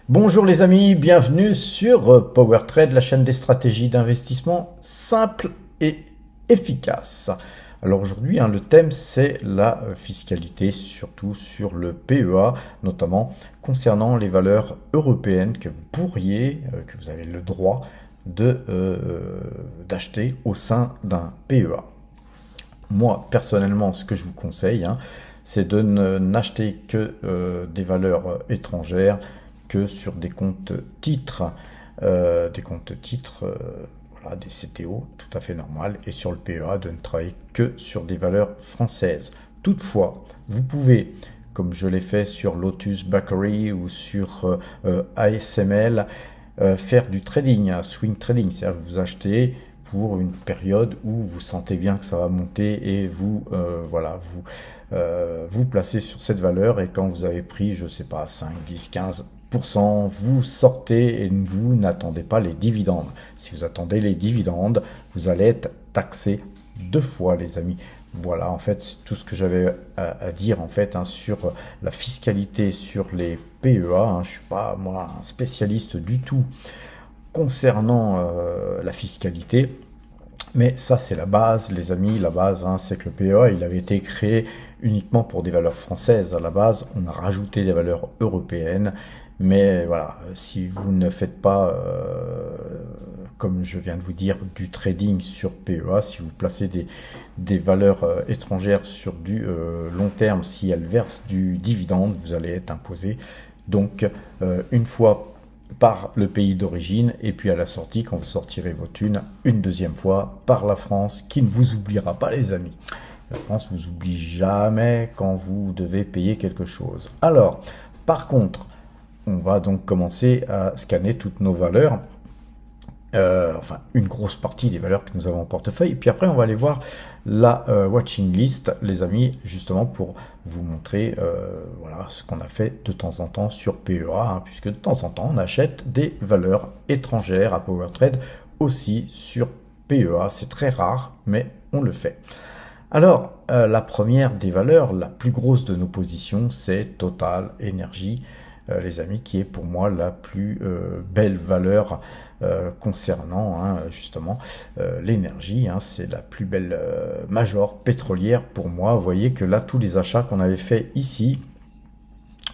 Bonjour les amis, bienvenue sur PowerTrade, la chaîne des stratégies d'investissement simples et efficaces. Alors aujourd'hui, le thème c'est la fiscalité, surtout sur le PEA, notamment concernant les valeurs européennes que que vous avez le droit d'acheter au sein d'un PEA. Moi, personnellement, ce que je vous conseille, c'est de n'acheter que des valeurs étrangères, que sur des comptes titres, voilà, des CTO, tout à fait normal, et sur le PEA, de ne travailler que sur des valeurs françaises. Toutefois, vous pouvez, comme je l'ai fait sur Lotus Bakery ou sur ASML, faire du trading, swing trading, c'est-à-dire que vous achetez pour une période où vous sentez bien que ça va monter et vous vous placez sur cette valeur, et quand vous avez pris, je sais pas, 5, 10, 15%, vous sortez et vous n'attendez pas les dividendes. Si vous attendez les dividendes, vous allez être taxé deux fois, les amis. Voilà, en fait, c'est tout ce que j'avais à dire en fait sur la fiscalité sur les PEA. Je suis pas moi un spécialiste du tout concernant la fiscalité, mais ça c'est la base, les amis. La base, c'est que le PEA il avait été créé uniquement pour des valeurs françaises. À la base, on a rajouté des valeurs européennes, mais voilà, si vous ne faites pas comme je viens de vous dire, du trading sur PEA, si vous placez des valeurs étrangères sur du long terme, si elles versent du dividende, vous allez être imposé donc une fois par le pays d'origine, et puis à la sortie, quand vous sortirez vos thunes, une deuxième fois par la France, qui ne vous oubliera pas, les amis. La France vous oublie jamais quand vous devez payer quelque chose. Alors, par contre, on va donc commencer à scanner toutes nos valeurs. Enfin une grosse partie des valeurs que nous avons en portefeuille, et puis après on va aller voir la watching list, les amis, justement pour vous montrer voilà ce qu'on a fait de temps en temps sur PEA, puisque de temps en temps on achète des valeurs étrangères à PowerTrade aussi sur PEA. C'est très rare, mais on le fait. Alors la première des valeurs, la plus grosse de nos positions, c'est Total Energy, les amis, qui est pour moi la plus belle valeur concernant justement l'énergie. C'est la plus belle major pétrolière pour moi. Vous voyez que là, tous les achats qu'on avait fait ici,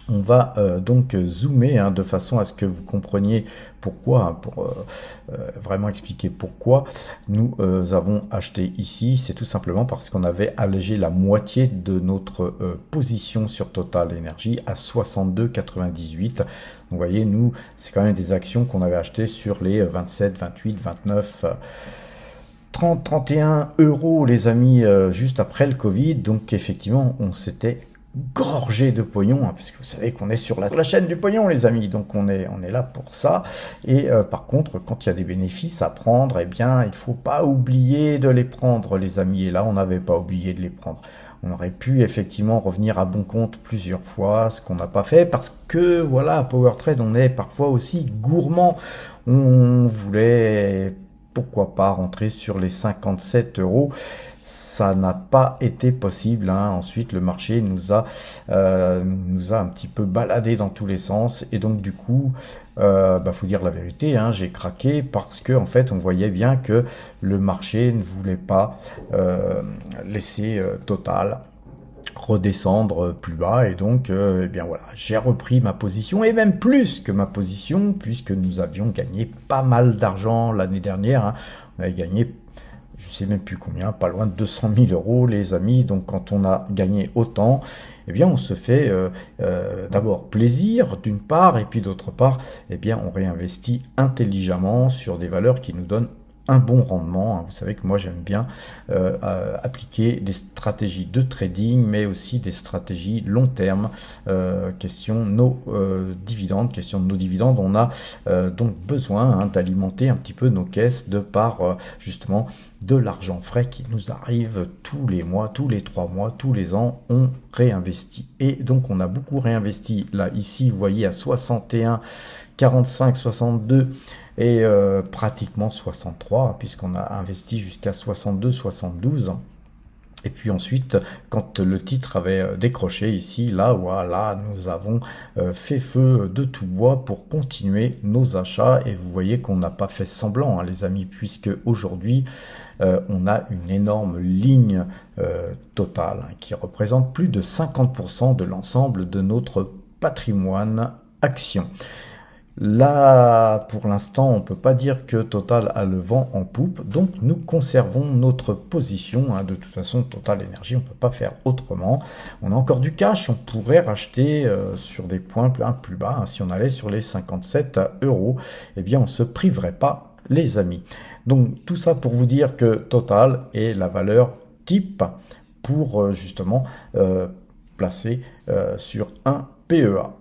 on va donc zoomer de façon à ce que vous compreniez pourquoi, pour vraiment expliquer pourquoi nous avons acheté ici. C'est tout simplement parce qu'on avait allégé la moitié de notre position sur Total Energy à 62,98. Donc vous voyez, nous, c'est quand même des actions qu'on avait achetées sur les 27, 28, 29... 30, 31 euros, les amis, juste après le Covid. Donc effectivement, on s'était gorgé de pognon, puisque vous savez qu'on est sur la chaîne du pognon, les amis, donc on est là pour ça. Et par contre, quand il y a des bénéfices à prendre, eh bien, il faut pas oublier de les prendre, les amis. Et là, on n'avait pas oublié de les prendre. On aurait pu effectivement revenir à bon compte plusieurs fois, ce qu'on n'a pas fait, parce que voilà, à PowerTrade, on est parfois aussi gourmand. On voulait, pourquoi pas, rentrer sur les 57 euros. Ça n'a pas été possible. Ensuite, le marché nous a un petit peu baladé dans tous les sens, et donc du coup, faut dire la vérité, j'ai craqué parce que en fait, on voyait bien que le marché ne voulait pas laisser Total redescendre plus bas, et donc eh bien voilà, j'ai repris ma position, et même plus que ma position, puisque nous avions gagné pas mal d'argent l'année dernière. On avait gagné, je sais même plus combien, pas loin de 200 000 euros, les amis. Donc quand on a gagné autant, eh bien on se fait d'abord plaisir d'une part, et puis d'autre part, eh bien on réinvestit intelligemment sur des valeurs qui nous donnent un bon rendement. Vous savez que moi j'aime bien appliquer des stratégies de trading, mais aussi des stratégies long terme. Question nos dividendes, on a donc besoin d'alimenter un petit peu nos caisses de par justement de l'argent frais qui nous arrive tous les mois, tous les 3 mois, tous les ans. On réinvestit, et donc on a beaucoup réinvesti. Là ici, vous voyez, à 61, 45, 62 et pratiquement 63, puisqu'on a investi jusqu'à 62, 72. Et puis ensuite, quand le titre avait décroché ici, là, voilà, nous avons fait feu de tout bois pour continuer nos achats. Et vous voyez qu'on n'a pas fait semblant, hein, les amis, puisque aujourd'hui, on a une énorme ligne totale hein, qui représente plus de 50% de l'ensemble de notre patrimoine action. Là, pour l'instant, on ne peut pas dire que Total a le vent en poupe, donc nous conservons notre position. Hein. De toute façon, Total Énergie, on ne peut pas faire autrement. On a encore du cash, on pourrait racheter sur des points plus bas. Hein. Si on allait sur les 57 €, eh bien, on ne se priverait pas, les amis. Donc, tout ça pour vous dire que Total est la valeur type pour justement placer sur un PEA.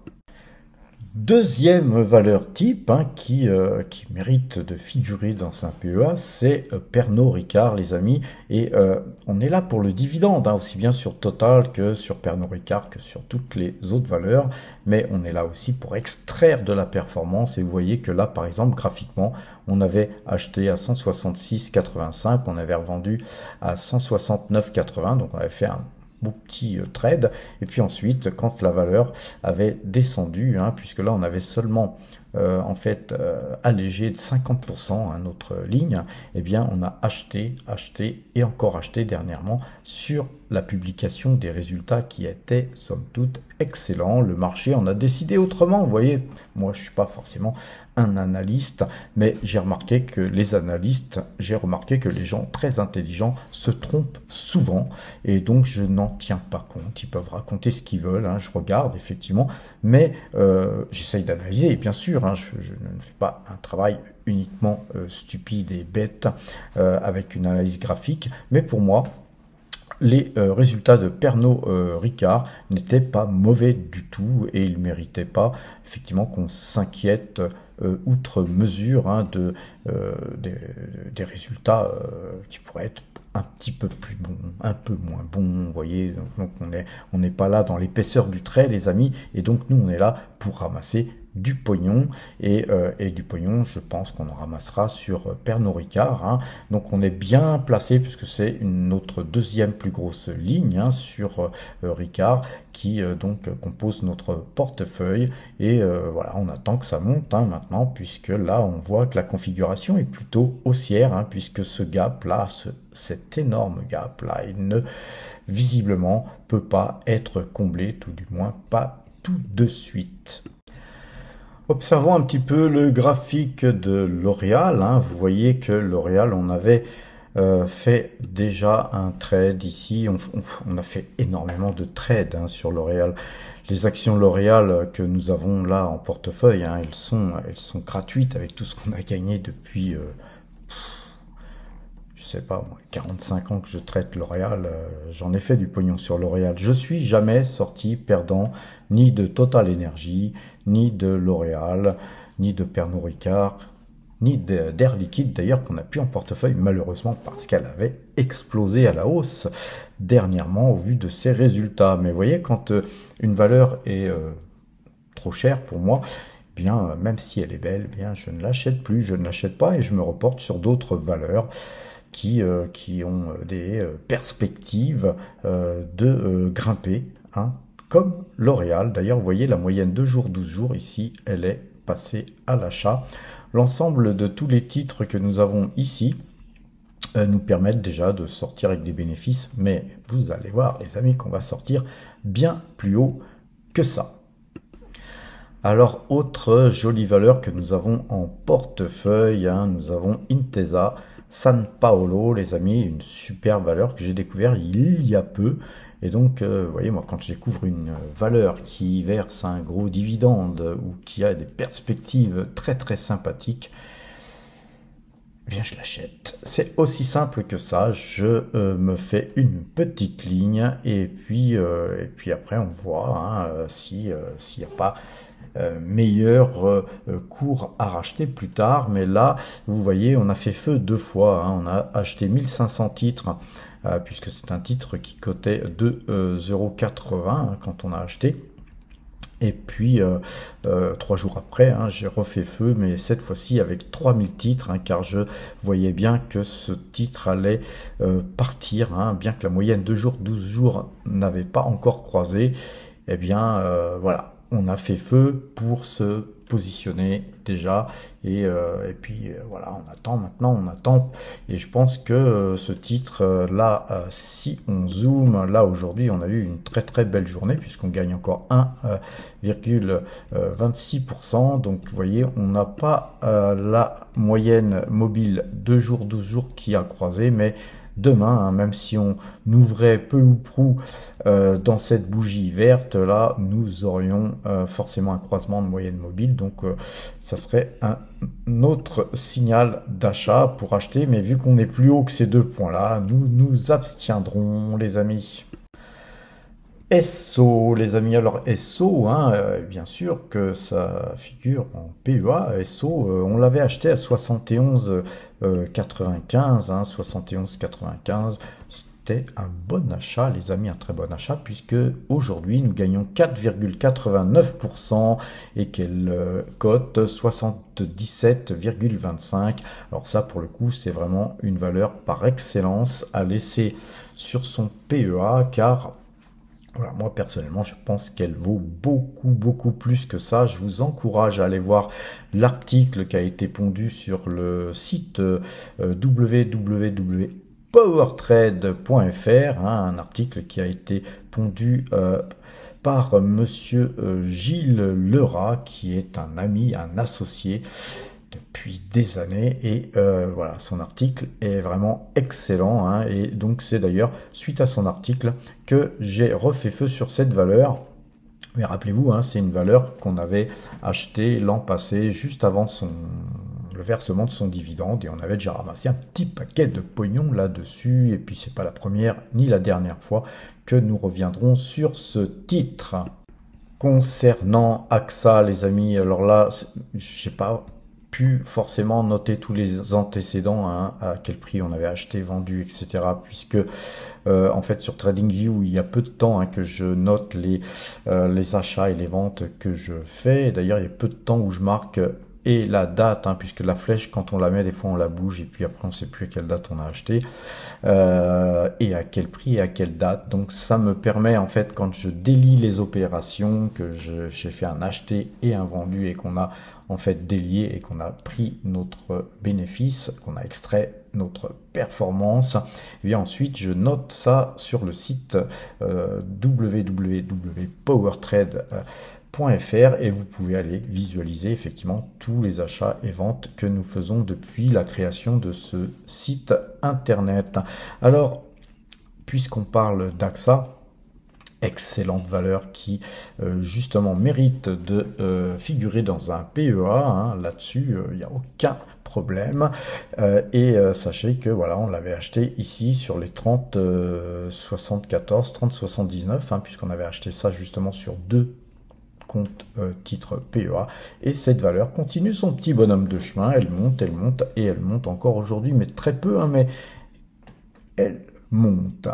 Deuxième valeur type hein, qui mérite de figurer dans un PEA, c'est Pernod Ricard, les amis. Et on est là pour le dividende, hein, aussi bien sur Total que sur Pernod Ricard, que sur toutes les autres valeurs. Mais on est là aussi pour extraire de la performance. Et vous voyez que là, par exemple, graphiquement, on avait acheté à 166,85, on avait revendu à 169,80. Donc on avait fait un petit trade, et puis ensuite quand la valeur avait descendu, hein, puisque là on avait seulement en fait allégé de 50% hein, notre ligne, eh bien on a acheté et encore acheté dernièrement sur la publication des résultats qui étaient somme toute excellents. Le marché en a décidé autrement. Vous voyez, moi je suis pas forcément un analyste, mais j'ai remarqué que les gens très intelligents se trompent souvent, et donc je n'en tiens pas compte. Ils peuvent raconter ce qu'ils veulent, hein, je regarde effectivement, mais j'essaye d'analyser, bien sûr, hein, je ne fais pas un travail uniquement stupide et bête avec une analyse graphique, mais pour moi, les résultats de Pernod Ricard n'étaient pas mauvais du tout, et ils ne méritaient pas effectivement qu'on s'inquiète outre mesure hein, des résultats qui pourraient être un petit peu plus bons, un peu moins bons, vous voyez. Donc on n'est pas là dans l'épaisseur du trait, les amis, et donc nous on est là pour ramasser du pognon, et du pognon, je pense qu'on en ramassera sur Pernod Ricard, hein. Donc on est bien placé, puisque c'est notre deuxième plus grosse ligne hein, sur Ricard, qui donc compose notre portefeuille, et voilà, on attend que ça monte hein, maintenant, puisque là on voit que la configuration est plutôt haussière, hein, puisque ce gap là, cet énorme gap là, il ne visiblement peut pas être comblé, tout du moins pas tout de suite. Observons un petit peu le graphique de L'Oréal, hein. Vous voyez que L'Oréal, on avait fait déjà un trade ici. On a fait énormément de trades hein, sur L'Oréal. Les actions L'Oréal que nous avons là en portefeuille, hein, elles sont gratuites avec tout ce qu'on a gagné depuis... je sais pas, moi, 45 ans que je traite L'Oréal, j'en ai fait du pognon sur L'Oréal. Je suis jamais sorti perdant ni de Total Energy, ni de L'Oréal, ni de Pernod Ricard, ni d'Air Liquide d'ailleurs, qu'on a pu en portefeuille malheureusement parce qu'elle avait explosé à la hausse dernièrement au vu de ses résultats. Mais vous voyez, quand une valeur est trop chère pour moi, bien, même si elle est belle, bien, je ne l'achète plus, je ne l'achète pas, et je me reporte sur d'autres valeurs qui ont des perspectives de grimper, hein, comme L'Oréal. D'ailleurs, vous voyez la moyenne 2 jours, 12 jours, ici, elle est passée à l'achat. L'ensemble de tous les titres que nous avons ici nous permettent déjà de sortir avec des bénéfices, mais vous allez voir, les amis, qu'on va sortir bien plus haut que ça. Alors, autre jolie valeur que nous avons en portefeuille, hein, nous avons Intesa San Paolo, les amis, une super valeur que j'ai découvert il y a peu. Et donc, vous voyez, moi, quand je découvre une valeur qui verse un gros dividende ou qui a des perspectives très très sympathiques, eh bien, je l'achète. C'est aussi simple que ça. Je me fais une petite ligne, et puis après, on voit hein, s'il n'y a pas meilleur cours à racheter plus tard. Mais là, vous voyez, on a fait feu 2 fois. Hein. On a acheté 1500 titres, puisque c'est un titre qui cotait 2,80 € hein, quand on a acheté. Et puis, 3 jours après, hein, j'ai refait feu, mais cette fois-ci avec 3000 titres, hein, car je voyais bien que ce titre allait partir, hein, bien que la moyenne de jours, 12 jours, n'avait pas encore croisé. Eh bien, voilà, on a fait feu pour se positionner déjà, et puis voilà, on attend maintenant, on attend, et je pense que ce titre là, si on zoome, là aujourd'hui on a eu une très très belle journée puisqu'on gagne encore 1,26%, donc vous voyez, on n'a pas la moyenne mobile 2 jours, 12 jours qui a croisé, mais demain, hein, même si on ouvrait peu ou prou dans cette bougie verte, là, nous aurions forcément un croisement de moyenne mobile, donc ça serait un autre signal d'achat pour acheter, mais vu qu'on est plus haut que ces 2 points-là, nous nous abstiendrons, les amis. SO, les amis, alors SO, hein, bien sûr que ça figure en PEA. SO, on l'avait acheté à 71,95, hein, 71,95. C'était un bon achat, les amis, un très bon achat, puisque aujourd'hui nous gagnons 4,89% et qu'elle cote 77,25. Alors ça, pour le coup, c'est vraiment une valeur par excellence à laisser sur son PEA, car voilà, moi personnellement, je pense qu'elle vaut beaucoup plus que ça. Je vous encourage à aller voir l'article qui a été pondu sur le site www.powertrade.fr, hein, un article qui a été pondu par monsieur Gilles Lerat, qui est un ami, un associé depuis des années, et voilà, son article est vraiment excellent, hein, et donc c'est d'ailleurs suite à son article que j'ai refait feu sur cette valeur. Mais rappelez-vous, hein, c'est une valeur qu'on avait achetée l'an passé, juste avant le versement de son dividende, et on avait déjà ramassé un petit paquet de pognon là-dessus, et puis c'est pas la première ni la dernière fois que nous reviendrons sur ce titre. Concernant AXA, les amis, alors là, j'ai pas pu forcément noter tous les antécédents, hein, à quel prix on avait acheté, vendu, etc. Puisque en fait sur TradingView il y a peu de temps, hein, que je note les achats et les ventes que je fais. D'ailleurs il y a peu de temps où je marque et la date, hein, puisque la flèche quand on la met des fois on la bouge et puis après on sait plus à quelle date on a acheté et à quel prix et à quelle date. Donc ça me permet en fait, quand je délie les opérations, que j'ai fait un acheté et un vendu et qu'on a en fait délié et qu'on a pris notre bénéfice, qu'on a extrait notre performance, et bien ensuite je note ça sur le site www.powertrade.fr et vous pouvez aller visualiser effectivement tous les achats et ventes que nous faisons depuis la création de ce site internet. Alors, puisqu'on parle d'AXA, excellente valeur qui justement mérite de figurer dans un PEA, hein, là-dessus il n'y a aucun problème, et sachez que voilà, on l'avait acheté ici sur les 30,74, 30,79, hein, puisqu'on avait acheté ça justement sur 2 compte titre PEA, et cette valeur continue son petit bonhomme de chemin, elle monte et elle monte encore aujourd'hui, mais très peu, hein, mais elle monte.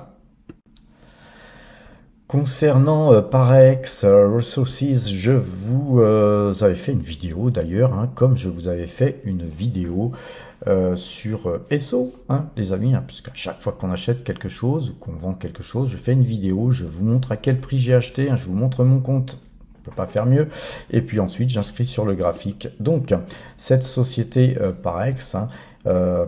Concernant Parex Resources, je vous avais fait une vidéo d'ailleurs, hein, comme je vous avais fait une vidéo sur SO, hein, les amis, hein, puisqu'à chaque fois qu'on achète quelque chose ou qu'on vend quelque chose, je fais une vidéo, je vous montre à quel prix j'ai acheté, hein, je vous montre mon compte, on peut pas faire mieux, et puis ensuite j'inscris sur le graphique. Donc cette société Parex, hein,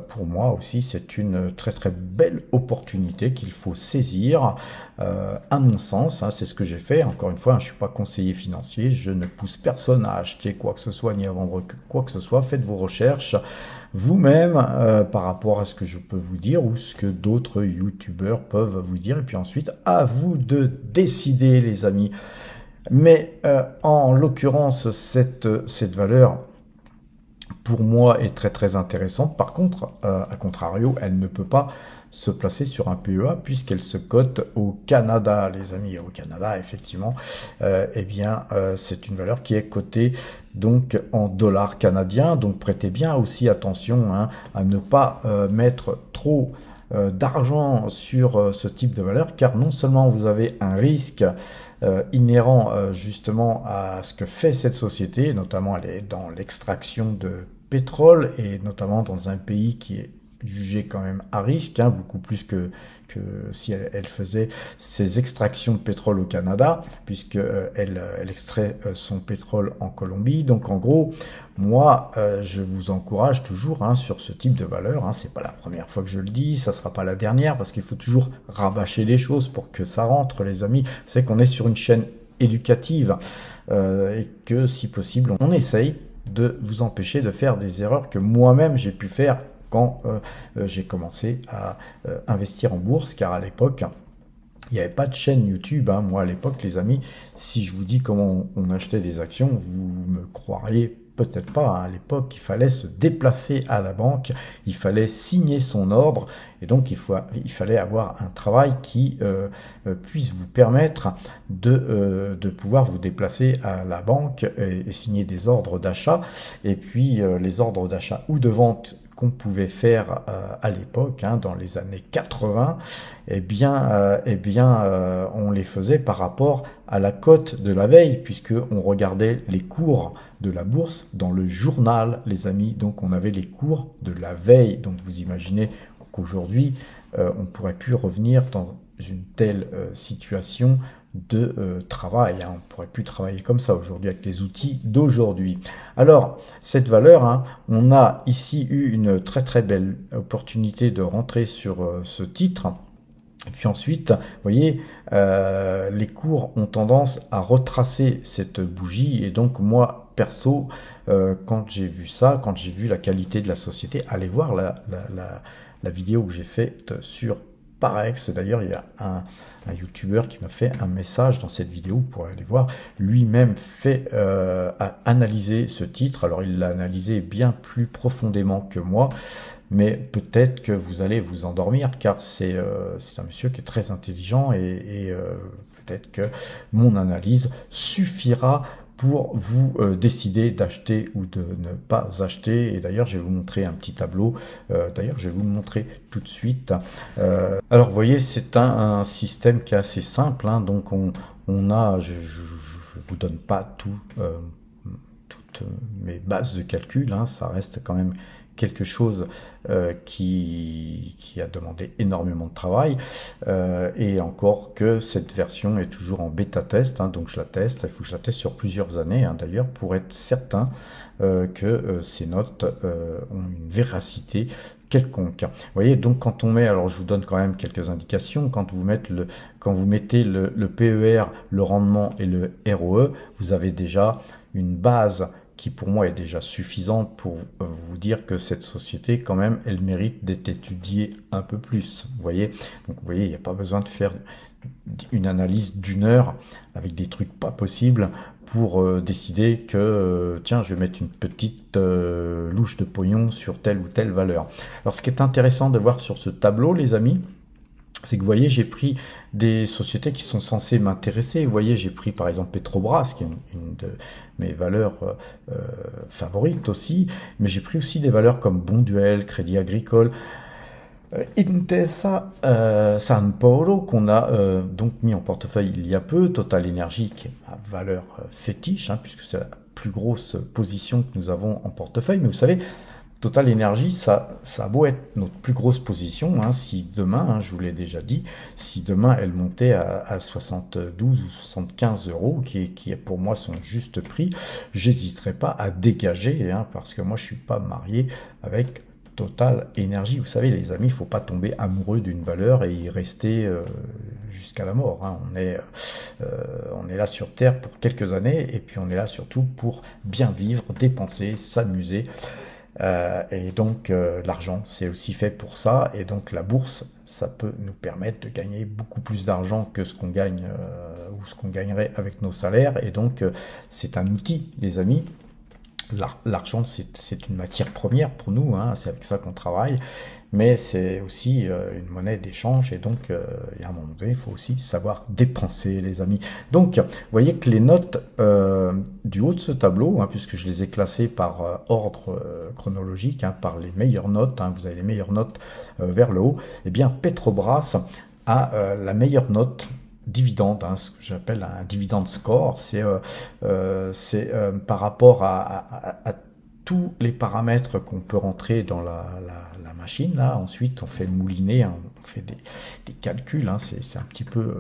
pour moi aussi c'est une très belle opportunité qu'il faut saisir, à mon sens, hein, c'est ce que j'ai fait. Encore une fois, hein, je suis pas conseiller financier, je ne pousse personne à acheter quoi que ce soit ni à vendre quoi que ce soit. Faites vos recherches vous-même par rapport à ce que je peux vous dire ou ce que d'autres youtubeurs peuvent vous dire, et puis ensuite à vous de décider, les amis. Mais en l'occurrence, cette valeur pour moi est très intéressante. Par contre, à contrario, elle ne peut pas se placer sur un PEA puisqu'elle se cote au Canada, les amis. Au Canada, effectivement, eh bien, c'est une valeur qui est cotée donc en dollars canadiens. Donc prêtez bien aussi attention, hein, à ne pas mettre trop d'argent sur ce type de valeur, car non seulement vous avez un risque inhérent justement à ce que fait cette société, notamment elle est dans l'extraction de pétrole et notamment dans un pays qui est jugé quand même à risque, hein, beaucoup plus que si elle faisait ses extractions de pétrole au Canada, puisque elle extrait son pétrole en Colombie. Donc en gros, moi, je vous encourage toujours hein, sur ce type de valeur. Hein, c'est pas la première fois que je le dis, ça sera pas la dernière, parce qu'il faut toujours rabâcher les choses pour que ça rentre, les amis. C'est qu'on est sur une chaîne éducative et que si possible, on essaye de vous empêcher de faire des erreurs que moi-même j'ai pu faire quand j'ai commencé à investir en bourse, car à l'époque, il n'y avait pas de chaîne YouTube. Hein. Moi, à l'époque, les amis, si je vous dis comment on achetait des actions, vous me croiriez peut-être pas. Hein. À l'époque, il fallait se déplacer à la banque, il fallait signer son ordre, et donc il fallait avoir un travail qui puisse vous permettre de pouvoir vous déplacer à la banque et signer des ordres d'achat, et puis les ordres d'achat ou de vente qu'on pouvait faire à l'époque, hein, dans les années 80, on les faisait par rapport à la cote de la veille, puisque on regardait les cours de la bourse dans le journal, les amis. Donc on avait les cours de la veille. Donc vous imaginez qu'aujourd'hui, on ne pourrait plus revenir dans une telle situation de travail. Hein. On ne pourrait plus travailler comme ça aujourd'hui avec les outils d'aujourd'hui. Alors, cette valeur, hein, on a ici eu une très très belle opportunité de rentrer sur ce titre. Et puis ensuite, vous voyez, les cours ont tendance à retracer cette bougie. Et donc moi, perso, quand j'ai vu ça, quand j'ai vu la qualité de la société, allez voir la vidéo que j'ai faite sur Parex. D'ailleurs, il y a un YouTuber qui m'a fait un message dans cette vidéo, vous pourrez aller voir, lui-même a analysé ce titre. Alors, il l'a analysé bien plus profondément que moi, mais peut-être que vous allez vous endormir, car c'est un monsieur qui est très intelligent et peut-être que mon analyse suffira pour vous décider d'acheter ou de ne pas acheter. Et d'ailleurs, je vais vous montrer un petit tableau. D'ailleurs, je vais vous le montrer tout de suite. Alors, vous voyez, c'est un système qui est assez simple. Hein. Donc, on a, je vous donne pas toutes mes bases de calcul. Hein. Ça reste quand même quelque chose qui a demandé énormément de travail et encore que cette version est toujours en bêta test, hein, donc je la teste, il faut que je la teste sur plusieurs années hein, d'ailleurs pour être certain que ces notes ont une véracité quelconque. Vous voyez, donc quand on met, alors je vous donne quand même quelques indications, quand vous mettez le PER, le rendement et le ROE, vous avez déjà une base qui pour moi est déjà suffisante pour vous dire que cette société, quand même, elle mérite d'être étudiée un peu plus. Vous voyez, donc vous voyez, il n'y a pas besoin de faire une analyse d'une heure avec des trucs pas possibles pour décider que tiens, je vais mettre une petite louche de pognon sur telle ou telle valeur. Alors, ce qui est intéressant de voir sur ce tableau, les amis, c'est que vous voyez, j'ai pris des sociétés qui sont censées m'intéresser. Vous voyez, j'ai pris par exemple Petrobras, qui est une de mes valeurs favorites aussi, mais j'ai pris aussi des valeurs comme Bonduelle, Crédit Agricole, Intesa San Paolo, qu'on a donc mis en portefeuille il y a peu, Total Energy, qui est ma valeur fétiche, hein, puisque c'est la plus grosse position que nous avons en portefeuille. Mais vous savez, Total Energy, ça a beau être notre plus grosse position, hein, si demain, hein, je vous l'ai déjà dit, si demain elle montait à 72 ou 75 euros, qui est pour moi son juste prix, j'hésiterai pas à dégager, hein, parce que moi je suis pas marié avec Total Energy. Vous savez, les amis, il faut pas tomber amoureux d'une valeur et y rester jusqu'à la mort. Hein. On est là sur Terre pour quelques années et puis on est là surtout pour bien vivre, dépenser, s'amuser. Et donc l'argent c'est aussi fait pour ça, et donc la bourse ça peut nous permettre de gagner beaucoup plus d'argent que ce qu'on gagne ou ce qu'on gagnerait avec nos salaires, et donc c'est un outil, les amis. L'argent c'est une matière première pour nous, hein, c'est avec ça qu'on travaille, mais c'est aussi une monnaie d'échange, et donc à un moment donné il faut aussi savoir dépenser, les amis. Donc vous voyez que les notes du haut de ce tableau, hein, puisque je les ai classées par ordre chronologique, hein, par les meilleures notes, hein, vous avez les meilleures notes vers le haut, et bien Petrobras a la meilleure note dividende, hein, ce que j'appelle un dividende score. C'est par rapport à tous les paramètres qu'on peut rentrer dans la machine. Là, ensuite, on fait mouliner, hein, on fait des calculs. Hein, c'est un petit peu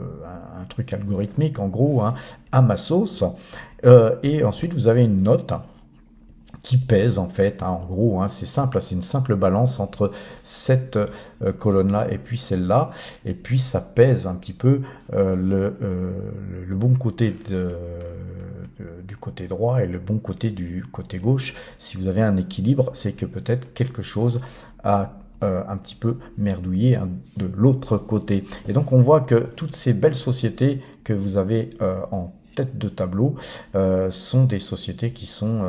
un truc algorithmique, en gros, hein, à ma sauce. Et ensuite, vous avez une note qui pèse en fait, hein, en gros, hein, c'est simple, c'est une simple balance entre cette colonne-là et puis celle-là, et puis ça pèse un petit peu le bon côté du côté droit et le bon côté du côté gauche. Si vous avez un équilibre, c'est que peut-être quelque chose a un petit peu merdouillé, hein, de l'autre côté. Et donc on voit que toutes ces belles sociétés que vous avez en tête de tableau sont des sociétés qui sont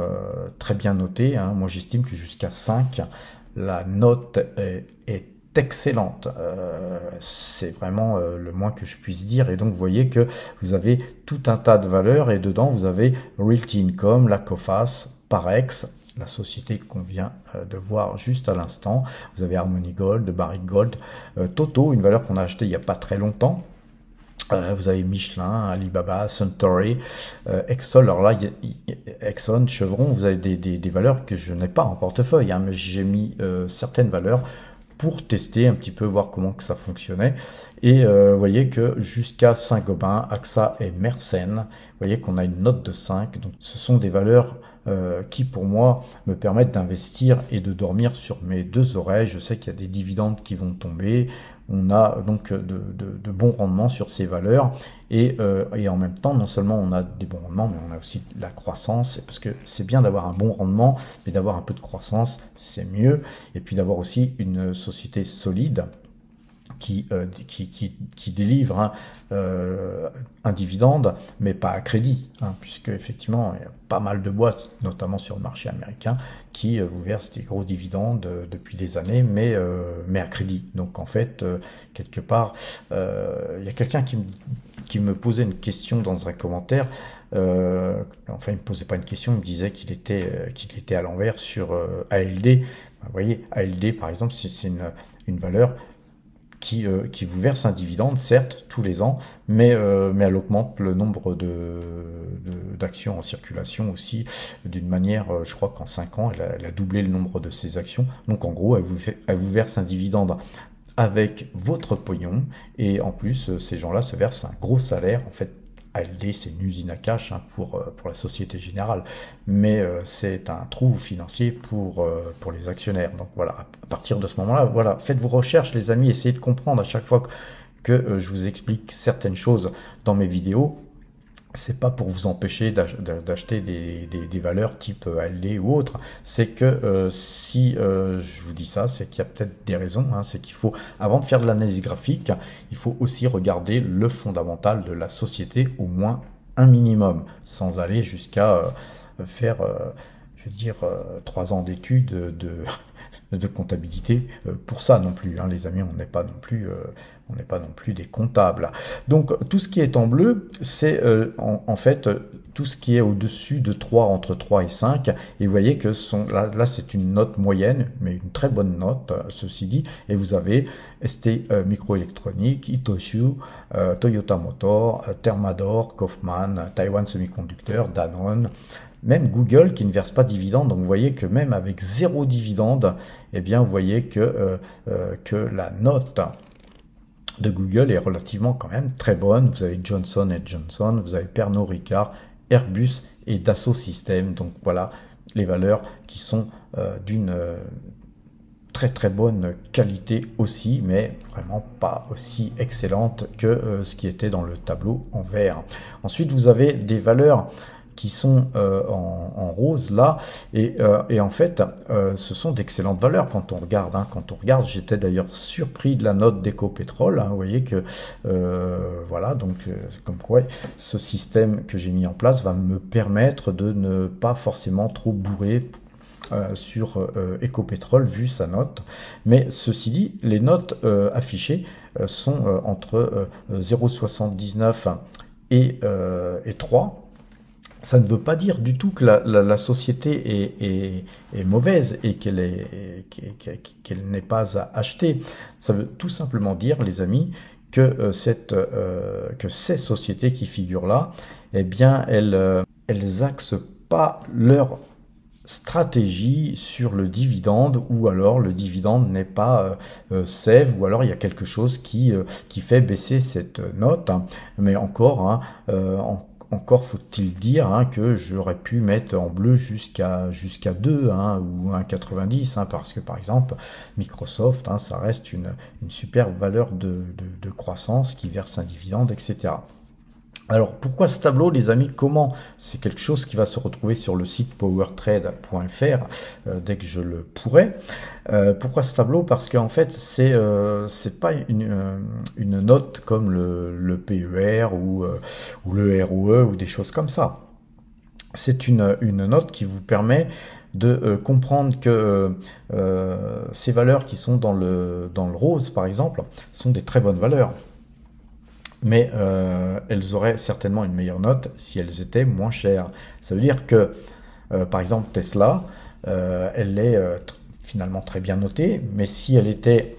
très bien notées, hein. Moi j'estime que jusqu'à 5, la note est excellente. C'est vraiment le moins que je puisse dire. Et donc vous voyez que vous avez tout un tas de valeurs et dedans vous avez Realty Income, la Coface, Parex, la société qu'on vient de voir juste à l'instant. Vous avez Harmony Gold, Barrick Gold, Toto, une valeur qu'on a achetée il n'y a pas très longtemps. Vous avez Michelin, Alibaba, Suntory, Exxon. Alors là, Exxon, Chevron, vous avez des valeurs que je n'ai pas en portefeuille, hein, mais j'ai mis certaines valeurs pour tester un petit peu, voir comment que ça fonctionnait. Et vous voyez que jusqu'à Saint-Gobain, AXA et Mersen, vous voyez qu'on a une note de 5. Donc ce sont des valeurs qui pour moi me permettent d'investir et de dormir sur mes deux oreilles. Je sais qu'il y a des dividendes qui vont tomber. On a donc de bons rendements sur ces valeurs et en même temps, non seulement on a des bons rendements, mais on a aussi de la croissance, parce que c'est bien d'avoir un bon rendement, mais d'avoir un peu de croissance, c'est mieux. Et puis d'avoir aussi une société solide qui délivre, hein, un dividende, mais pas à crédit, hein, puisque effectivement il y a pas mal de boîtes, notamment sur le marché américain, qui vous versent des gros dividendes depuis des années, mais à crédit. Donc en fait, quelque part, il y a quelqu'un qui me posait une question dans un commentaire. Enfin, il me posait pas une question, il me disait qu'il était à l'envers sur ALD. Vous voyez, ALD par exemple, c'est une valeur qui vous verse un dividende, certes, tous les ans, mais elle augmente le nombre d'actions en circulation aussi, d'une manière, je crois qu'en 5 ans, elle a doublé le nombre de ses actions. Donc en gros, elle vous verse un dividende avec votre pognon, et en plus, ces gens-là se versent un gros salaire, en fait. ALD, c'est une usine à cash, hein, pour la Société Générale, mais c'est un trou financier pour les actionnaires. Donc voilà, à partir de ce moment-là, voilà, faites vos recherches, les amis, essayez de comprendre à chaque fois que je vous explique certaines choses dans mes vidéos. C'est pas pour vous empêcher d'acheter des valeurs type ALD ou autre. C'est que si je vous dis ça, c'est qu'il y a peut-être des raisons. Hein. C'est qu'il faut, avant de faire de l'analyse graphique, il faut aussi regarder le fondamental de la société, au moins un minimum, sans aller jusqu'à faire, je veux dire, 3 ans d'études de comptabilité pour ça non plus, hein, les amis. On n'est pas non plus des comptables. Donc tout ce qui est en bleu, c'est en fait tout ce qui est au-dessus de 3, entre 3 et 5, et vous voyez que là c'est une note moyenne, mais une très bonne note, ceci dit, et vous avez ST Microélectronique, Itochu, Toyota Motor, Thermador, Kaufman, Taiwan Semiconductor, Danone, même Google qui ne verse pas de dividendes. Donc vous voyez que même avec 0 dividende, eh bien vous voyez que la note de Google est relativement quand même très bonne. Vous avez Johnson & Johnson, vous avez Pernod Ricard, Airbus et Dassault Systèmes. Donc voilà les valeurs qui sont d'une très très bonne qualité aussi, mais vraiment pas aussi excellente que ce qui était dans le tableau en vert. Ensuite, vous avez des valeurs qui sont en rose là, et en fait ce sont d'excellentes valeurs quand on regarde, hein. Quand on regarde, j'étais d'ailleurs surpris de la note d'Ecopétrol, hein. Vous voyez que voilà, donc comme quoi ce système que j'ai mis en place va me permettre de ne pas forcément trop bourrer sur Ecopétrol vu sa note. Mais ceci dit, les notes affichées sont entre 0,79 et 3. Ça ne veut pas dire du tout que la société est mauvaise et qu'elle n'est pas à acheter. Ça veut tout simplement dire, les amis, que, que ces sociétés qui figurent là, eh bien, elles axent pas leur stratégie sur le dividende, ou alors le dividende n'est pas safe, ou alors il y a quelque chose qui fait baisser cette note, hein. Mais encore, hein, encore faut-il dire, hein, que j'aurais pu mettre en bleu jusqu'à 2, hein, ou 1,90, hein, parce que par exemple Microsoft, hein, ça reste une super valeur de croissance qui verse un dividende, etc. Alors pourquoi ce tableau, les amis? Comment? C'est quelque chose qui va se retrouver sur le site powertrade.fr dès que je le pourrai. Pourquoi ce tableau? Parce qu'en fait c'est pas une note comme le PER ou le ROE ou des choses comme ça. C'est une note qui vous permet de comprendre que ces valeurs qui sont dans le rose par exemple sont des très bonnes valeurs. Mais elles auraient certainement une meilleure note si elles étaient moins chères. Ça veut dire que, par exemple, Tesla, elle est finalement très bien notée, mais si elle était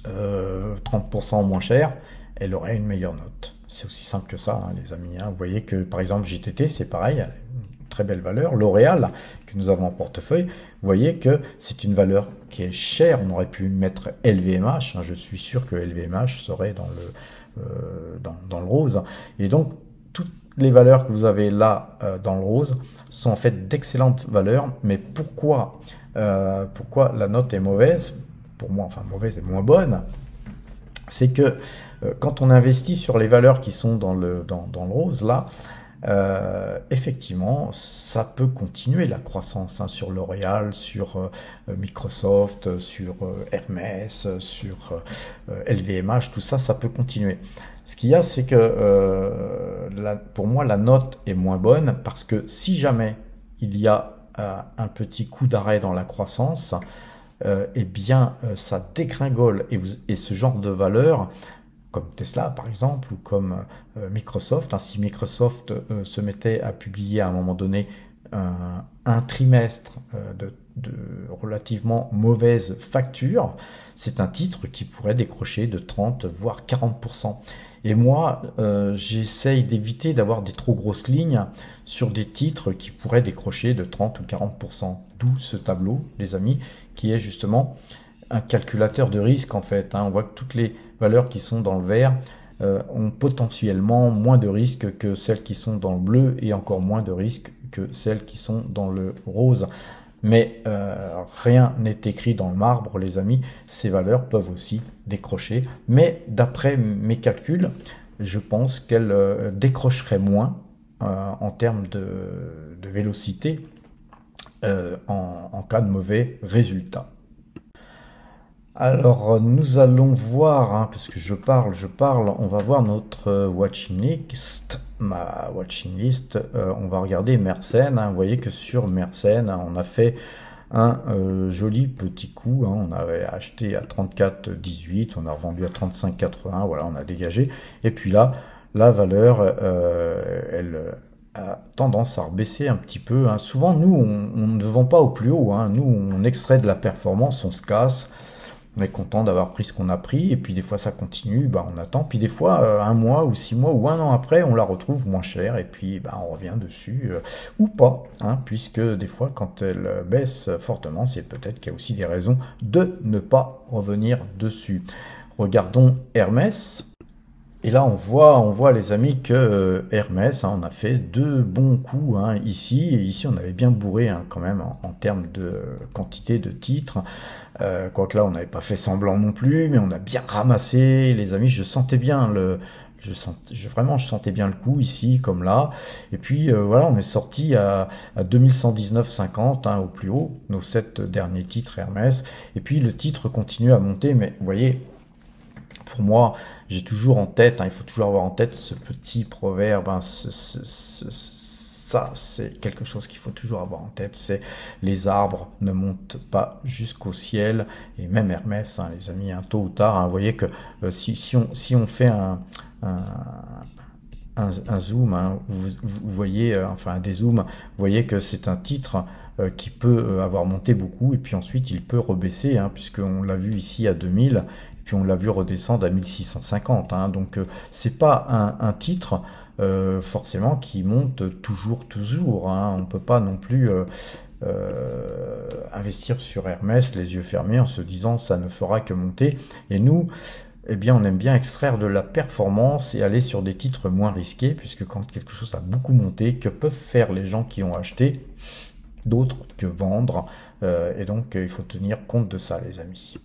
30% moins chère, elle aurait une meilleure note. C'est aussi simple que ça, hein, les amis, hein. Vous voyez que, par exemple, JTT, c'est pareil, une très belle valeur. L'Oréal, que nous avons en portefeuille, vous voyez que c'est une valeur qui est chère. On aurait pu mettre LVMH, hein. Je suis sûr que LVMH serait dans le rose. Et donc, toutes les valeurs que vous avez là dans le rose sont en fait d'excellentes valeurs. Mais pourquoi la note est mauvaise? Pour moi, enfin mauvaise et moins bonne, c'est que quand on investit sur les valeurs qui sont dans le rose, là, effectivement, ça peut continuer la croissance, hein, sur L'Oréal, sur Microsoft, sur Hermès, sur LVMH, tout ça, ça peut continuer. Ce qu'il y a, c'est que pour moi, la note est moins bonne parce que si jamais il y a un petit coup d'arrêt dans la croissance, eh bien, ça dégringole et ce genre de valeur, comme Tesla par exemple, ou comme Microsoft, hein, si Microsoft se mettait à publier à un moment donné un trimestre de relativement mauvaise facture, c'est un titre qui pourrait décrocher de 30 voire 40%. Et moi, j'essaye d'éviter d'avoir des trop grosses lignes sur des titres qui pourraient décrocher de 30 ou 40%. D'où ce tableau, les amis, qui est justement un calculateur de risque en fait, hein. On voit que toutes les valeurs qui sont dans le vert ont potentiellement moins de risques que celles qui sont dans le bleu et encore moins de risques que celles qui sont dans le rose. Mais rien n'est écrit dans le marbre, les amis. Ces valeurs peuvent aussi décrocher. Mais d'après mes calculs, je pense qu'elles décrocheraient moins en termes de vélocité en cas de mauvais résultat. Alors, nous allons voir, hein, parce que je parle, on va voir notre watching list. Ma watching list, on va regarder Mersenne, hein. Vous voyez que sur Mersenne, hein, on a fait un joli petit coup, hein. On avait acheté à 34,18, on a revendu à 35,81, voilà, on a dégagé. Et puis là, la valeur, elle a tendance à rebaisser un petit peu, hein. Souvent, nous, on ne vend pas au plus haut, hein. Nous, on extrait de la performance, on se casse. On est content d'avoir pris ce qu'on a pris, et puis des fois ça continue, bah on attend, puis des fois un mois ou 6 mois ou un an après, on la retrouve moins chère, et puis bah, on revient dessus, ou pas, hein, puisque des fois quand elle baisse fortement, c'est peut-être qu'il y a aussi des raisons de ne pas revenir dessus. Regardons Hermès. Et là, on voit les amis que Hermès, hein, on a fait 2 bons coups, hein, ici. Et ici, on avait bien bourré, hein, quand même en termes de quantité de titres. Quoique là, on n'avait pas fait semblant non plus, mais on a bien ramassé, les amis. Je sentais bien vraiment, je sentais bien le coup ici, comme là. Et puis voilà, on est sorti à 2119,50, hein, au plus haut, nos 7 derniers titres Hermès. Et puis le titre continue à monter, mais vous voyez. Pour moi, j'ai toujours en tête, hein, il faut toujours avoir en tête ce petit proverbe, hein, ça c'est quelque chose qu'il faut toujours avoir en tête, c'est les arbres ne montent pas jusqu'au ciel, et même Hermès, hein, les amis, hein, tôt ou tard, hein, vous voyez que si on fait un zoom, hein, vous voyez, enfin un dézoom, vous voyez que c'est un titre qui peut avoir monté beaucoup, et puis ensuite il peut rebaisser, hein, puisqu'on l'a vu ici à 2000, et puis on l'a vu redescendre à 1650. Hein, donc c'est pas un titre forcément qui monte toujours. Hein, on peut pas non plus investir sur Hermès les yeux fermés en se disant ça ne fera que monter. Et nous, eh bien, on aime bien extraire de la performance et aller sur des titres moins risqués, puisque quand quelque chose a beaucoup monté, que peuvent faire les gens qui ont acheté, d'autres que vendre, et donc il faut tenir compte de ça, les amis.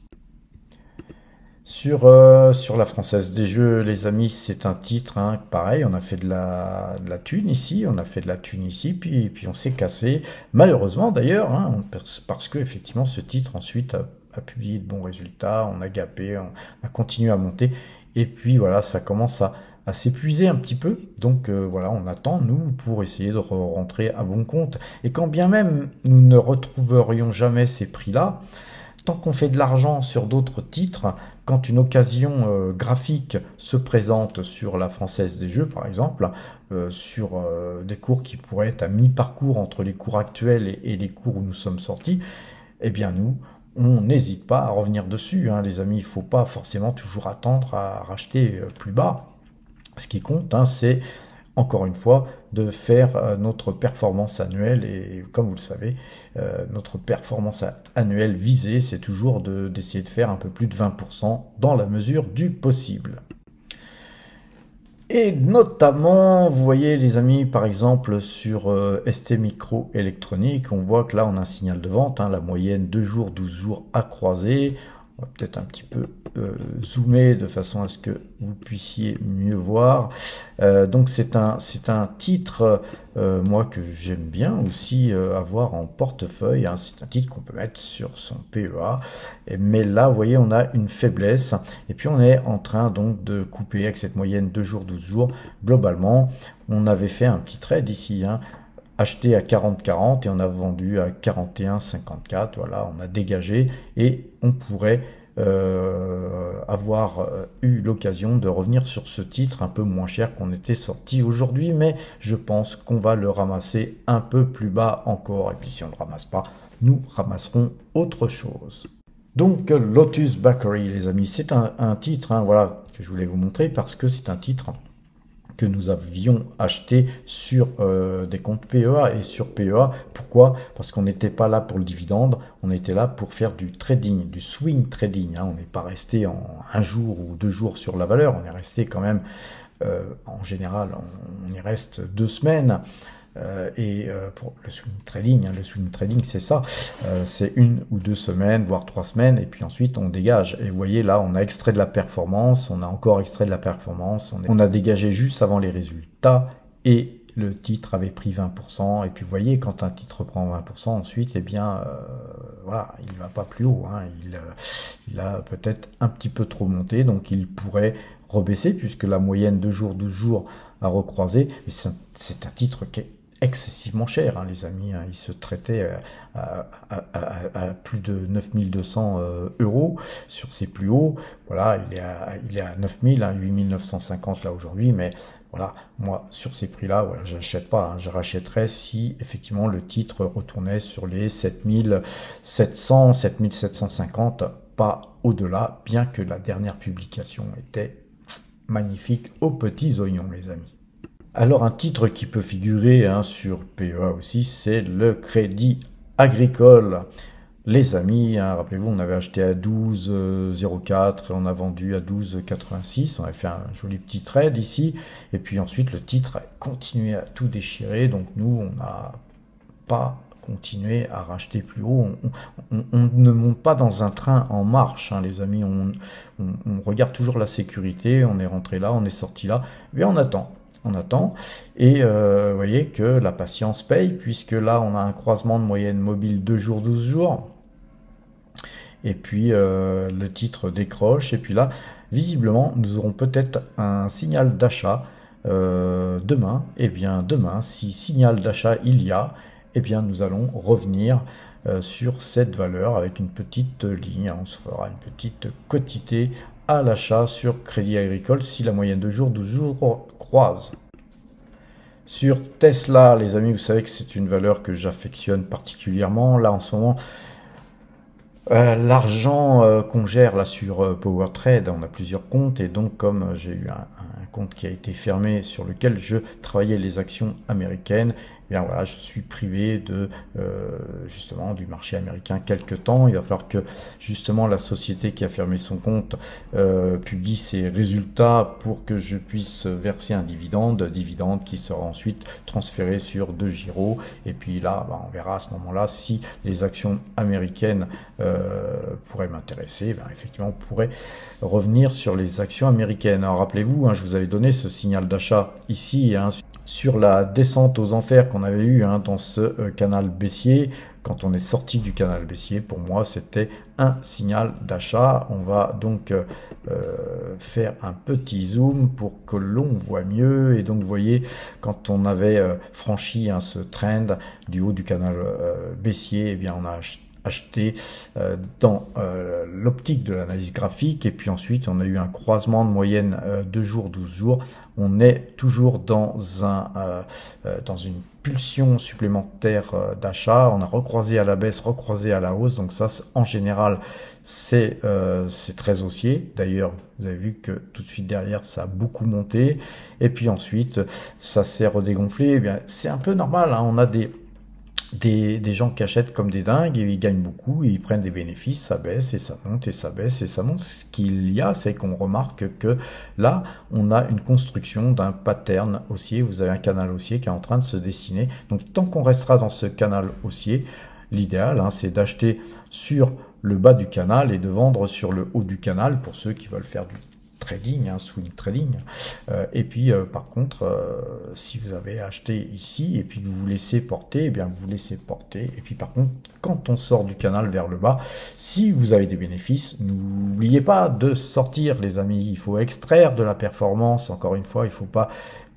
Sur la Française des Jeux, les amis, c'est un titre, hein, pareil, on a fait de la thune ici, puis on s'est cassé, malheureusement d'ailleurs, hein, parce que effectivement ce titre ensuite a publié de bons résultats, on a gapé, on a continué à monter, et puis voilà, ça commence à s'épuiser un petit peu, donc voilà, on attend, nous, pour essayer de rentrer à bon compte, et quand bien même nous ne retrouverions jamais ces prix-là, tant qu'on fait de l'argent sur d'autres titres, quand une occasion graphique se présente sur la Française des Jeux, par exemple, sur des cours qui pourraient être à mi-parcours entre les cours actuels et les cours où nous sommes sortis, eh bien nous, on n'hésite pas à revenir dessus, hein, les amis. Il ne faut pas forcément toujours attendre à racheter plus bas. Ce qui compte, hein, c'est encore une fois, de faire notre performance annuelle. Et comme vous le savez, notre performance annuelle visée, c'est toujours d'essayer de faire un peu plus de 20% dans la mesure du possible. Et notamment, vous voyez les amis, par exemple sur ST Microélectronique, on voit que là on a un signal de vente, hein, la moyenne 2 jours, 12 jours à croiser. On va peut-être un petit peu zoomer de façon à ce que vous puissiez mieux voir. Donc c'est un titre, moi, que j'aime bien aussi avoir en portefeuille. Hein. C'est un titre qu'on peut mettre sur son PEA. Mais là, vous voyez, on a une faiblesse. Et puis on est en train donc de couper avec cette moyenne 2 jours, 12 jours. Globalement, on avait fait un petit trade ici, hein, acheté à 40,40 et on a vendu à 41,54. Voilà, on a dégagé et on pourrait avoir eu l'occasion de revenir sur ce titre un peu moins cher qu'on était sorti aujourd'hui, mais je pense qu'on va le ramasser un peu plus bas encore. Et puis si on ne le ramasse pas, nous ramasserons autre chose. Donc Lotus Bakery, les amis, c'est un titre, hein, voilà, que je voulais vous montrer parce que c'est un titre que nous avions acheté sur des comptes PEA et sur PEA. Pourquoi? Parce qu'on n'était pas là pour le dividende, on était là pour faire du trading, du swing trading. Hein. On n'est pas resté en un jour ou 2 jours sur la valeur, on est resté quand même, en général, on y reste 2 semaines. Pour le swing trading, hein, le swing trading c'est ça, c'est 1 ou 2 semaines, voire 3 semaines, et puis ensuite on dégage. Et vous voyez là, on a extrait de la performance, on a encore extrait de la performance, on a dégagé juste avant les résultats, et le titre avait pris 20%. Et puis vous voyez, quand un titre prend 20%, ensuite, eh bien, voilà, il va pas plus haut, hein, il a peut-être un petit peu trop monté, donc il pourrait rebaisser, puisque la moyenne 2 jours, 12 jours a recroisé. C'est un titre qui est excessivement cher, hein, les amis, hein. Il se traitait à plus de 9200 euros sur ses plus hauts. Voilà, il est à 9000, hein, 8950 là aujourd'hui, mais voilà, moi sur ces prix-là, voilà, j'achète pas, hein. Je rachèterais si effectivement le titre retournait sur les 7700, 7750, pas au-delà, bien que la dernière publication était magnifique aux petits oignons, les amis. Alors un titre qui peut figurer, hein, sur PEA aussi, c'est le Crédit Agricole. Les amis, hein, rappelez-vous, on avait acheté à 12,04 et on a vendu à 12,86. On avait fait un joli petit trade ici. Et puis ensuite, le titre a continué à tout déchirer. Donc nous, on n'a pas continué à racheter plus haut. On ne monte pas dans un train en marche, hein, les amis. On regarde toujours la sécurité. On est rentré là, on est sorti là. Mais on attend. On attend, et vous voyez que la patience paye, puisque là on a un croisement de moyenne mobile 2 jours, 12 jours, et puis le titre décroche, et puis là visiblement nous aurons peut-être un signal d'achat demain. Et bien demain, si signal d'achat il y a, et bien nous allons revenir sur cette valeur avec une petite ligne. On se fera une petite quotité à l'achat sur Crédit Agricole si la moyenne de jours 12 jours croise. Sur Tesla, les amis, vous savez que c'est une valeur que j'affectionne particulièrement. Là, en ce moment, l'argent qu'on gère là sur PowerTrade, on a plusieurs comptes et donc comme j'ai eu un compte qui a été fermé sur lequel je travaillais les actions américaines, eh bien voilà, je suis privé de justement du marché américain quelque temps. Il va falloir que justement la société qui a fermé son compte publie ses résultats pour que je puisse verser un dividende qui sera ensuite transféré sur deux giros. Et puis là, bah, on verra à ce moment-là si les actions américaines pourraient m'intéresser. Ben, effectivement, on pourrait revenir sur les actions américaines. Alors rappelez-vous, hein, je vous avais donné ce signal d'achat ici, hein, sur la descente aux enfers qu'on avait eu hein, dans ce canal baissier. Quand on est sorti du canal baissier, pour moi, c'était un signal d'achat. On va donc faire un petit zoom pour que l'on voit mieux. Et donc, vous voyez, quand on avait franchi hein, ce trend du haut du canal baissier, eh bien, on a acheté dans l'optique de l'analyse graphique, et puis ensuite on a eu un croisement de moyenne 2 jours, 12 jours. On est toujours dans une pulsion supplémentaire d'achat. On a recroisé à la baisse, recroisé à la hausse, donc ça en général c'est très haussier. D'ailleurs vous avez vu que tout de suite derrière ça a beaucoup monté, et puis ensuite ça s'est redégonflé. Eh bien c'est un peu normal, hein. On a des gens qui achètent comme des dingues et ils gagnent beaucoup, et ils prennent des bénéfices, ça baisse et ça monte et ça baisse et ça monte. Ce qu'il y a, c'est qu'on remarque que là, on a une construction d'un pattern haussier. Vous avez un canal haussier qui est en train de se dessiner. Donc tant qu'on restera dans ce canal haussier, l'idéal, hein, c'est d'acheter sur le bas du canal et de vendre sur le haut du canal pour ceux qui veulent faire du trading, hein, swing trading. Et puis par contre, si vous avez acheté ici et puis que vous vous laissez porter, eh bien vous vous laissez porter. Et puis par contre, quand on sort du canal vers le bas, si vous avez des bénéfices, n'oubliez pas de sortir, les amis. Il faut extraire de la performance. Encore une fois, il ne faut pas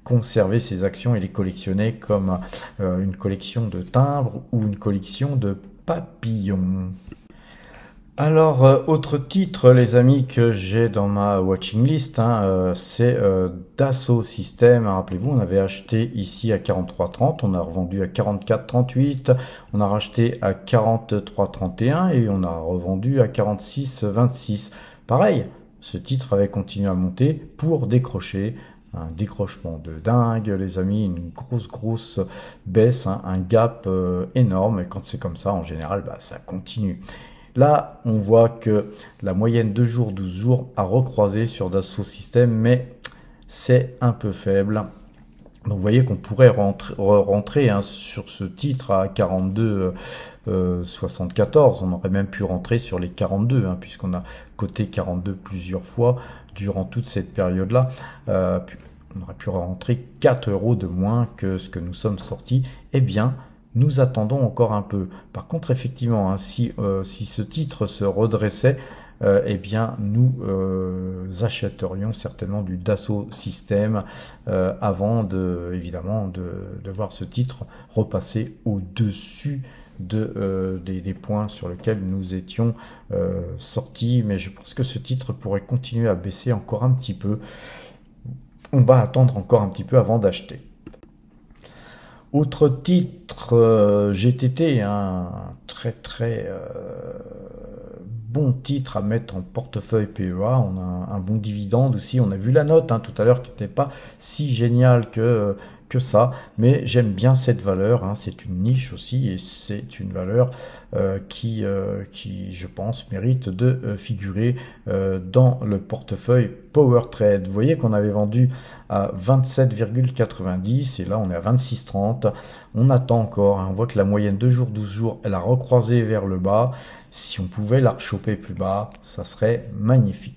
conserver ces actions et les collectionner comme une collection de timbres ou une collection de papillons. Alors, autre titre, les amis, que j'ai dans ma watching list, hein, c'est Dassault Systèmes. Rappelez-vous, on avait acheté ici à 43,30, on a revendu à 44,38, on a racheté à 43,31 et on a revendu à 46,26. Pareil, ce titre avait continué à monter pour décrocher. Un décrochement de dingue, les amis, une grosse baisse, hein, un gap énorme. Et quand c'est comme ça, en général, bah, ça continue. Là, on voit que la moyenne 2 jours, 12 jours a recroisé sur Dassault Systèmes, mais c'est un peu faible. Donc vous voyez qu'on pourrait rentrer hein, sur ce titre à 42,74. On aurait même pu rentrer sur les 42, hein, puisqu'on a coté 42 plusieurs fois durant toute cette période-là. On aurait pu rentrer 4 € de moins que ce que nous sommes sortis. Eh bien, nous attendons encore un peu. Par contre, effectivement, hein, si ce titre se redressait, eh bien, nous achèterions certainement du Dassault Systèmes avant évidemment de voir ce titre repasser au-dessus des points sur lesquels nous étions sortis. Mais je pense que ce titre pourrait continuer à baisser encore un petit peu. On va attendre encore un petit peu avant d'acheter. Autre titre, GTT, un très bon titre à mettre en portefeuille PEA. On a un bon dividende aussi. On a vu la note hein, tout à l'heure qui n'était pas si géniale que ça, mais j'aime bien cette valeur, hein. C'est une niche aussi et c'est une valeur qui, je pense, mérite de figurer dans le portefeuille PowerTrade. Vous voyez qu'on avait vendu à 27,90 et là on est à 26,30. On attend encore, hein. On voit que la moyenne 2 jours, 12 jours, elle a recroisé vers le bas. Si on pouvait la rechoper plus bas, ça serait magnifique.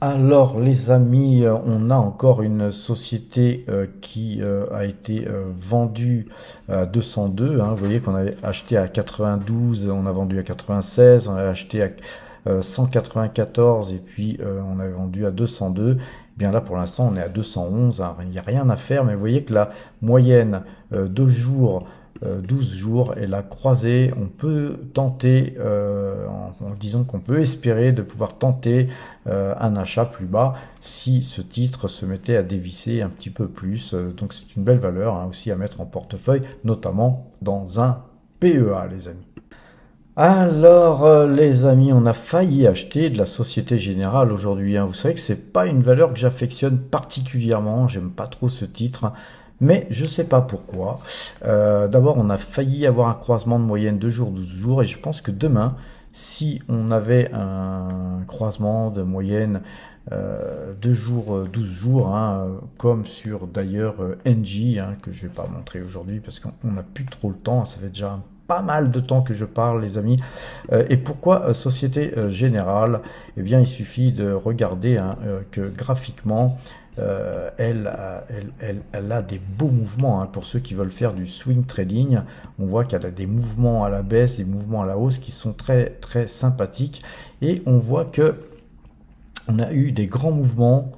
Alors les amis, on a encore une société qui a été vendue à 202. Hein. Vous voyez qu'on avait acheté à 92, on a vendu à 96, on a acheté à 194 et puis on avait vendu à 202. Eh bien là pour l'instant on est à 211, hein. Il n'y a rien à faire, mais vous voyez que la moyenne 2 jours 12 jours et la croisée, on peut tenter, disons qu'on peut espérer de pouvoir tenter un achat plus bas si ce titre se mettait à dévisser un petit peu plus. Donc c'est une belle valeur hein, aussi à mettre en portefeuille, notamment dans un PEA, les amis. Alors, les amis, on a failli acheter de la Société Générale aujourd'hui. Hein. Vous savez que c'est pas une valeur que j'affectionne particulièrement. J'aime pas trop ce titre, mais je sais pas pourquoi. D'abord, on a failli avoir un croisement de moyenne 2 jours, 12 jours, et je pense que demain, si on avait un croisement de moyenne 2 jours, 12 jours, hein, comme sur d'ailleurs NG, hein, que je vais pas montrer aujourd'hui parce qu'on n'a plus trop le temps. Ça fait déjà pas mal de temps que je parle, les amis. Et pourquoi Société Générale? Eh bien, il suffit de regarder hein, que graphiquement, elle a des beaux mouvements. Hein, pour ceux qui veulent faire du swing trading, on voit qu'elle a des mouvements à la baisse, des mouvements à la hausse qui sont très très sympathiques. Et on voit que on a eu des grands mouvements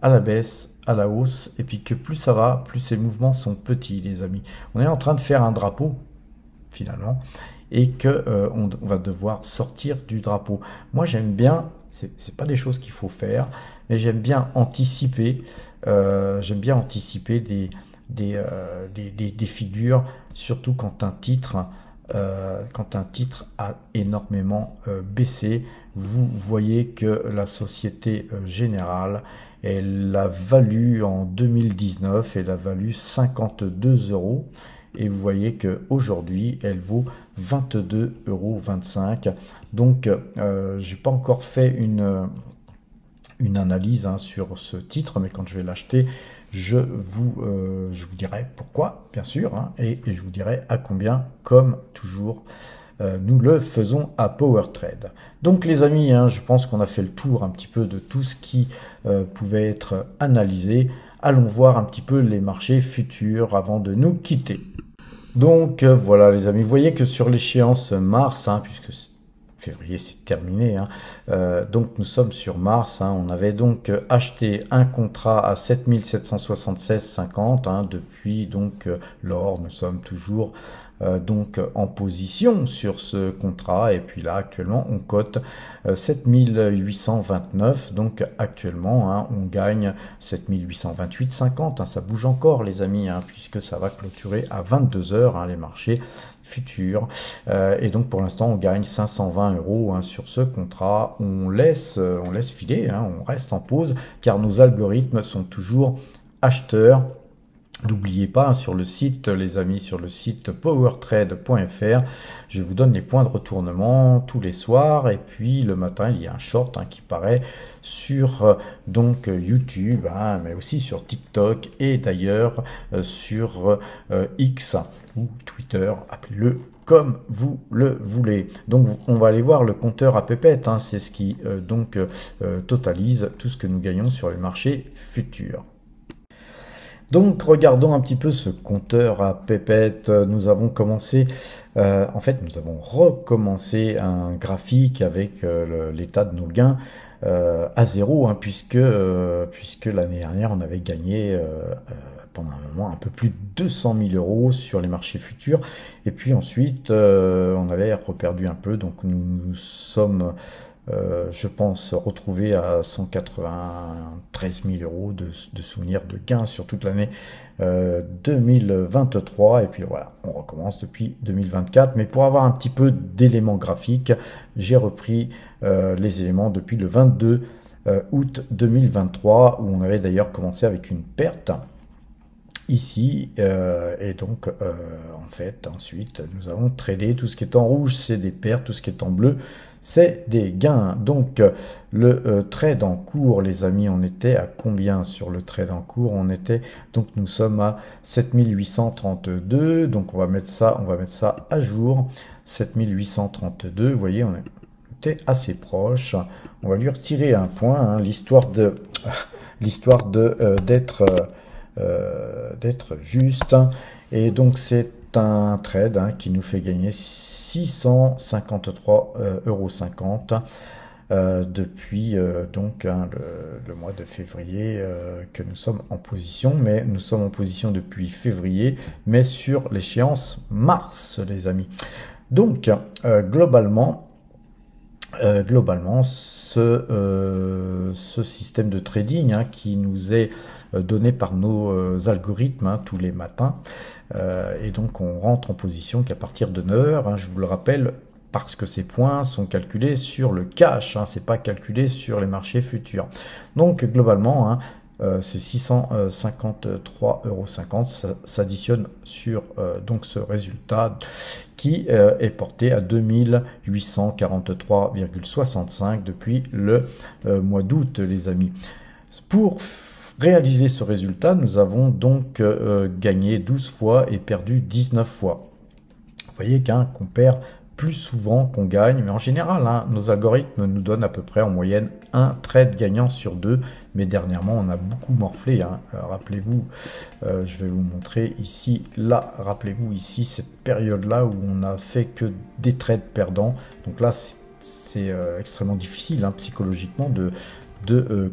à la baisse, à la hausse, et puis que plus ça va, plus ces mouvements sont petits, les amis. On est en train de faire un drapeau finalement, et que on va devoir sortir du drapeau. Moi j'aime bien, c'est pas des choses qu'il faut faire, mais j'aime bien anticiper, des figures, surtout quand un titre a énormément baissé. Vous voyez que la Société Générale, elle a valu en 2019, elle a valu 52 €. Et vous voyez qu'aujourd'hui, elle vaut 22,25 €. Donc, je n'ai pas encore fait une analyse hein, sur ce titre, mais quand je vais l'acheter, je vous dirai pourquoi, bien sûr, hein, et je vous dirai à combien, comme toujours, nous le faisons à PowerTrade. Donc les amis, hein, je pense qu'on a fait le tour un petit peu de tout ce qui pouvait être analysé. Allons voir un petit peu les marchés futurs avant de nous quitter. Donc voilà les amis, vous voyez que sur l'échéance mars, hein, puisque février c'est terminé, hein, donc nous sommes sur mars, hein, on avait donc acheté un contrat à 7776,50 hein, depuis donc lors, nous sommes toujours donc en position sur ce contrat, et puis là actuellement on cote 7829, donc actuellement hein, on gagne 7828,50, hein, ça bouge encore les amis, hein, puisque ça va clôturer à 22 h hein, les marchés futurs, et donc pour l'instant on gagne 520 € hein, sur ce contrat. On laisse filer, hein, on reste en pause car nos algorithmes sont toujours acheteurs. N'oubliez pas, hein, sur le site, les amis, sur le site powertrade.fr, je vous donne les points de retournement tous les soirs, et puis le matin, il y a un short hein, qui paraît sur donc YouTube, hein, mais aussi sur TikTok, et d'ailleurs sur X ou Twitter, appelez-le comme vous le voulez. Donc on va aller voir le compteur à pépette, hein, c'est ce qui totalise tout ce que nous gagnons sur les marchés futurs. Donc regardons un petit peu ce compteur à pépette. Nous avons commencé, nous avons recommencé un graphique avec l'état de nos gains à zéro, hein, puisque l'année dernière on avait gagné pendant un moment un peu plus de 200 000 € sur les marchés futurs, et puis ensuite on avait reperdu un peu, donc nous sommes je pense retrouver à 193 000 € de souvenirs de gains sur toute l'année 2023, et puis voilà, on recommence depuis 2024, mais pour avoir un petit peu d'éléments graphiques, j'ai repris les éléments depuis le 22 août 2023, où on avait d'ailleurs commencé avec une perte ici, et donc en fait ensuite nous avons tradé. Tout ce qui est en rouge c'est des pertes, tout ce qui est en bleu c'est des gains. Donc le trade en cours, les amis, on était à combien sur le trade en cours? Donc nous sommes à 7832, donc on va mettre ça à jour. 7832, vous voyez, on était assez proche. On va lui retirer un point, hein, l'histoire d'être juste, et donc c'est un trade hein, qui nous fait gagner 653,50 €. depuis donc le mois de février que nous sommes en position, mais nous sommes en position depuis février, mais sur l'échéance mars, les amis. Donc globalement, ce système de trading qui nous est donné par nos algorithmes tous les matins, et donc on rentre en position qu'à partir de 9 heures, je vous le rappelle, parce que ces points sont calculés sur le cash, c'est pas calculé sur les marchés futurs. Donc globalement, c'est 653,50 €, s'additionne sur donc ce résultat qui est porté à 2843,65 depuis le mois d'août, les amis. Pour réaliser ce résultat, nous avons donc gagné 12 fois et perdu 19 fois. Vous voyez qu'on perd plus souvent qu'on gagne, mais en général, nos algorithmes nous donnent à peu près en moyenne un trade gagnant sur 2, mais dernièrement, on a beaucoup morflé. Rappelez-vous, je vais vous montrer ici, là, rappelez-vous ici, cette période-là où on a fait que des trades perdants. Donc là, c'est extrêmement difficile psychologiquement de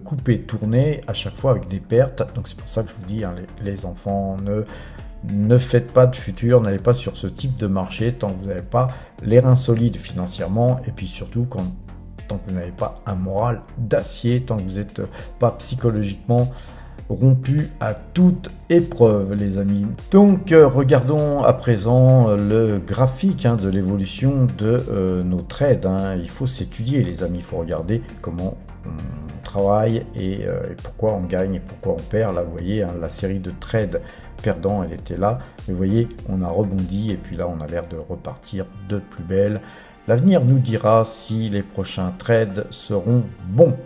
couper, tourner à chaque fois avec des pertes. Donc c'est pour ça que je vous dis, les enfants, ne faites pas de futur, n'allez pas sur ce type de marché tant que vous n'avez pas les reins solides financièrement, et puis surtout tant que vous n'avez pas un moral d'acier, tant que vous n'êtes pas psychologiquement rompu à toute épreuve, les amis. Donc regardons à présent le graphique de l'évolution de nos trades. Il faut s'étudier, les amis, il faut regarder comment on travaille et pourquoi on gagne et pourquoi on perd. Là, vous voyez, la série de trades perdants, elle était là. Et vous voyez, on a rebondi et puis là, on a l'air de repartir de plus belle. L'avenir nous dira si les prochains trades seront bons.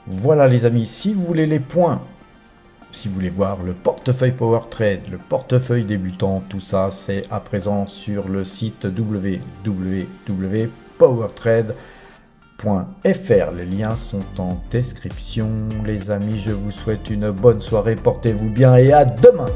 Voilà, les amis, si vous voulez les points, si vous voulez voir le portefeuille Power Trade, le portefeuille débutant, tout ça, c'est à présent sur le site www.powertrade.fr. Les liens sont en description. Les amis, je vous souhaite une bonne soirée, portez-vous bien et à demain.